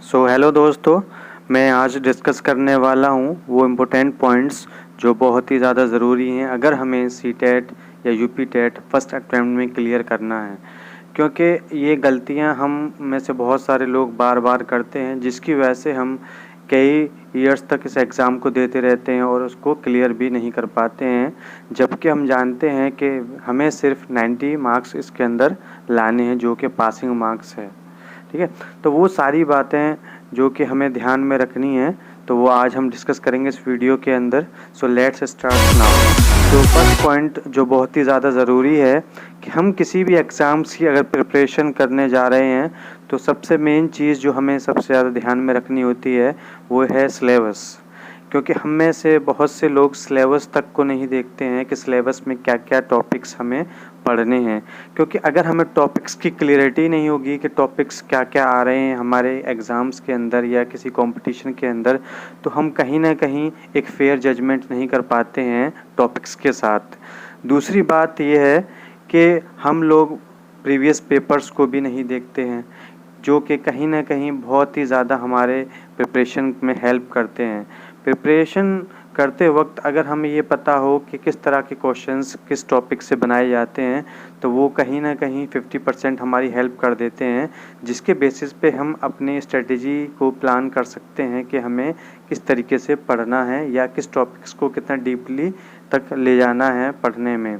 Hello दोस्तों, मैं आज डिस्कस करने वाला हूँ वो इम्पोर्टेंट पॉइंट्स जो बहुत ही ज़्यादा ज़रूरी हैं अगर हमें सीटेट या यूपी टेट फर्स्ट अटेम्प्ट में क्लियर करना है। क्योंकि ये गलतियाँ हम में से बहुत सारे लोग बार बार करते हैं, जिसकी वजह से हम कई ईयर्स तक इस एग्ज़ाम को देते रहते हैं और उसको क्लियर भी नहीं कर पाते हैं, जबकि हम जानते हैं कि हमें सिर्फ 90 मार्क्स इसके अंदर लाने हैं, जो कि पासिंग मार्क्स है। ठीक है, तो वो सारी बातें जो कि हमें ध्यान में रखनी है, तो वो आज हम डिस्कस करेंगे इस वीडियो के अंदर। So let's start now. तो फर्स्ट पॉइंट जो बहुत ही ज़्यादा ज़रूरी है कि हम किसी भी एग्ज़ाम्स की अगर प्रिपरेशन करने जा रहे हैं, तो सबसे मेन चीज़ जो हमें सबसे ज़्यादा ध्यान में रखनी होती है वो है सिलेबस। क्योंकि हम में से बहुत से लोग सिलेबस तक को नहीं देखते हैं कि सिलेबस में क्या क्या टॉपिक्स हमें पढ़ने हैं। क्योंकि अगर हमें टॉपिक्स की क्लियरिटी नहीं होगी कि टॉपिक्स क्या क्या आ रहे हैं हमारे एग्ज़ाम्स के अंदर या किसी कंपटीशन के अंदर, तो हम कहीं ना कहीं एक फेयर जजमेंट नहीं कर पाते हैं टॉपिक्स के साथ। दूसरी बात यह है कि हम लोग प्रीवियस पेपर्स को भी नहीं देखते हैं, जो कि कहीं ना कहीं बहुत ही ज़्यादा हमारे प्रिपरेशन में हेल्प करते हैं। प्रिपरेशन करते वक्त अगर हमें ये पता हो कि किस तरह के क्वेश्चंस किस टॉपिक से बनाए जाते हैं, तो वो कहीं ना कहीं 50% हमारी हेल्प कर देते हैं, जिसके बेसिस पे हम अपनी स्ट्रेटजी को प्लान कर सकते हैं कि हमें किस तरीके से पढ़ना है या किस टॉपिक्स को कितना डीपली तक ले जाना है पढ़ने में।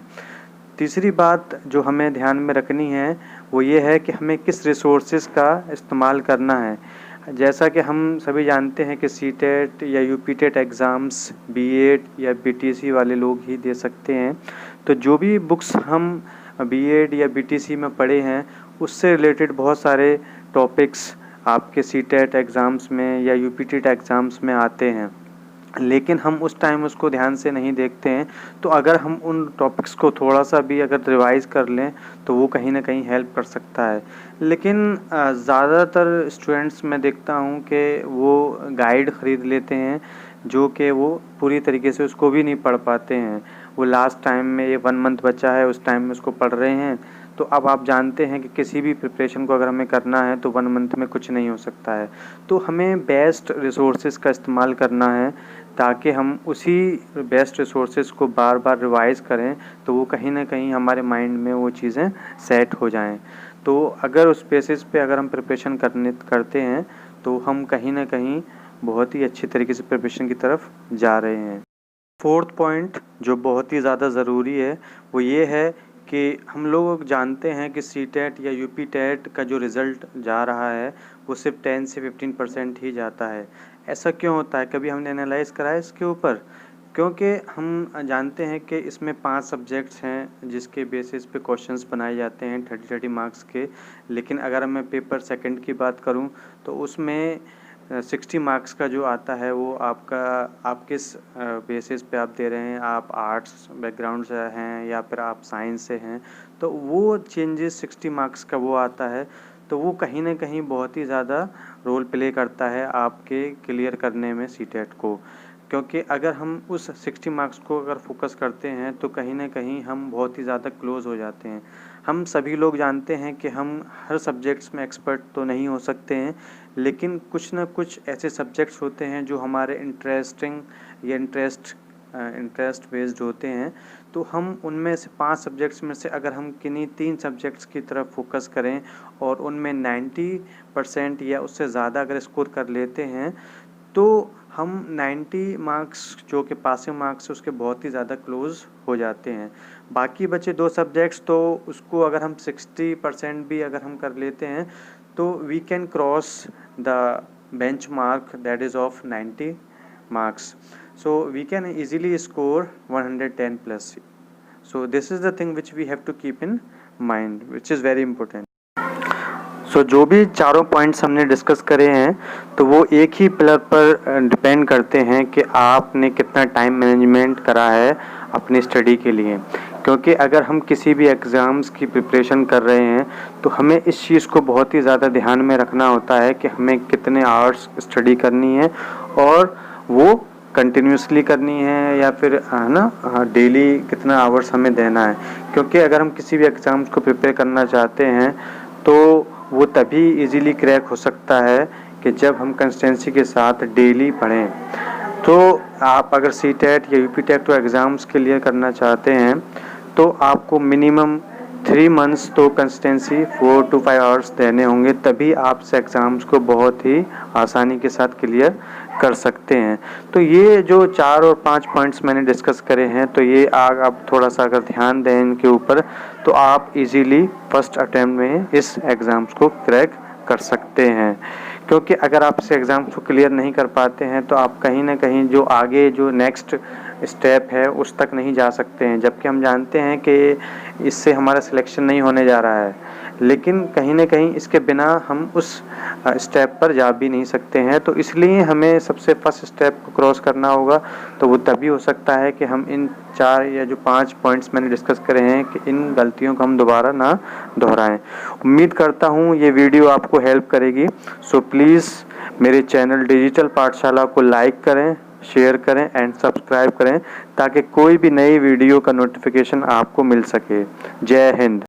तीसरी बात जो हमें ध्यान में रखनी है वो ये है कि हमें किस रिसोर्सेज का इस्तेमाल करना है। जैसा कि हम सभी जानते हैं कि सीटेट या यूपी टेट एग्ज़ाम्स बीएड या बीटीसी वाले लोग ही दे सकते हैं। तो जो भी बुक्स हम बीएड या बीटीसी में पढ़े हैं, उससे रिलेटेड बहुत सारे टॉपिक्स आपके सीटेट एग्ज़ाम्स में या यूपी टेट एग्ज़ाम्स में आते हैं, लेकिन हम उस टाइम उसको ध्यान से नहीं देखते हैं। तो अगर हम उन टॉपिक्स को थोड़ा सा भी अगर रिवाइज़ कर लें, तो वो कहीं ना कहीं हेल्प कर सकता है। लेकिन ज़्यादातर स्टूडेंट्स मैं देखता हूँ कि वो गाइड ख़रीद लेते हैं, जो कि वो पूरी तरीके से उसको भी नहीं पढ़ पाते हैं। वो लास्ट टाइम में ये 1 मंथ बचा है, उस टाइम में उसको पढ़ रहे हैं। तो अब आप जानते हैं कि किसी भी प्रिपरेशन को अगर हमें करना है तो 1 मंथ में कुछ नहीं हो सकता है। तो हमें बेस्ट रिसोर्सेज का इस्तेमाल करना है, ताकि हम उसी बेस्ट रिसोर्सेज को बार बार रिवाइज़ करें, तो वो कहीं ना कहीं हमारे माइंड में वो चीज़ें सेट हो जाएं। तो अगर उस बेसिस पे अगर हम प्रिपरेशन करते हैं, तो हम कहीं ना कहीं बहुत ही अच्छी तरीके से प्रिपरेशन की तरफ जा रहे हैं। फोर्थ पॉइंट जो बहुत ही ज़्यादा ज़रूरी है वो ये है कि हम लोग जानते हैं कि सीटेट या यूपी टेट का जो रिज़ल्ट जा रहा है वो सिर्फ 10 से 15% ही जाता है। ऐसा क्यों होता है? कभी हमने एनालाइज़ करा है इसके ऊपर? क्योंकि हम जानते हैं कि इसमें 5 सब्जेक्ट्स हैं जिसके बेसिस पे क्वेश्चंस बनाए जाते हैं 30-30 मार्क्स के। लेकिन अगर मैं पेपर सेकंड की बात करूं, तो उसमें 60 मार्क्स का जो आता है वो आप किस बेसिस पे आप दे रहे हैं। आप आर्ट्स बैकग्राउंड से हैं या फिर आप साइंस से हैं, तो वो चेंजेस 60 मार्क्स का वो आता है। तो वो कहीं ना कहीं बहुत ही ज़्यादा रोल प्ले करता है आपके क्लियर करने में सीटेट को। क्योंकि अगर हम उस 60 मार्क्स को अगर फोकस करते हैं, तो कहीं ना कहीं हम बहुत ही ज़्यादा क्लोज हो जाते हैं। हम सभी लोग जानते हैं कि हम हर सब्जेक्ट्स में एक्सपर्ट तो नहीं हो सकते हैं, लेकिन कुछ ना कुछ ऐसे सब्जेक्ट्स होते हैं जो हमारे इंटरेस्टिंग या इंटरेस्ट बेस्ड होते हैं। तो हम उनमें से 5 सब्जेक्ट्स में से अगर हम किन्हीं 3 सब्जेक्ट्स की तरफ फोकस करें और उनमें 90% या उससे ज़्यादा अगर स्कोर कर लेते हैं, तो हम 90 मार्क्स जो कि पासिंग मार्क्स है उसके बहुत ही ज़्यादा क्लोज हो जाते हैं। बाकी बचे 2 सब्जेक्ट्स, तो उसको अगर हम 60% भी अगर हम कर लेते हैं, तो we can cross the benchmark that is of 90 marks. So we can easily score 110 plus. So this is the thing which we have to keep in mind, which is very important. जो भी चारों points हमने discuss करे हैं, तो वो एक ही pillar पर डिपेंड करते हैं कि आपने कितना टाइम मैनेजमेंट करा है अपनी स्टडी के लिए। क्योंकि अगर हम किसी भी एग्ज़ाम्स की प्रिपरेशन कर रहे हैं, तो हमें इस चीज़ को बहुत ही ज़्यादा ध्यान में रखना होता है कि हमें कितने आवर्स स्टडी करनी है और वो कंटिन्यूसली करनी है या फिर है ना डेली कितना आवर्स हमें देना है। क्योंकि अगर हम किसी भी एग्ज़ाम्स को प्रिपेयर करना चाहते हैं, तो वो तभी इजीली क्रैक हो सकता है कि जब हम कंसिस्टेंसी के साथ डेली पढ़ें, तो आप अगर सीटेट या यूपी टेट एग्ज़ाम्स क्लियर करना चाहते हैं तो आपको मिनिमम 3 मंथ्स तो कंसिस्टेंसी 4 to 5 आवर्स देने होंगे, तभी आप इस एग्ज़ाम्स को बहुत ही आसानी के साथ क्लियर कर सकते हैं। तो ये जो 4 और 5 पॉइंट्स मैंने डिस्कस करे हैं, तो ये आप थोड़ा सा अगर ध्यान दें इनके ऊपर, तो आप इजीली फर्स्ट अटेम्प्ट में इस एग्ज़ाम्स को क्रैक कर सकते हैं। क्योंकि अगर आप इस एग्ज़ाम्स को क्लियर नहीं कर पाते हैं तो आप कहीं ना कहीं जो आगे जो नेक्स्ट स्टेप है उस तक नहीं जा सकते हैं, जबकि हम जानते हैं कि इससे हमारा सिलेक्शन नहीं होने जा रहा है, लेकिन कहीं ना कहीं इसके बिना हम उस स्टेप पर जा भी नहीं सकते हैं। तो इसलिए हमें सबसे फर्स्ट स्टेप को क्रॉस करना होगा। तो वो तभी हो सकता है कि हम इन 4 या जो 5 पॉइंट्स मैंने डिस्कस करे हैं कि इन गलतियों को हम दोबारा ना दोहराएं। उम्मीद करता हूँ ये वीडियो आपको हेल्प करेगी। सो प्लीज़ मेरे चैनल डिजिटल पाठशाला को लाइक करें, शेयर करें एंड सब्सक्राइब करें, ताकि कोई भी नई वीडियो का नोटिफिकेशन आपको मिल सके। जय हिंद।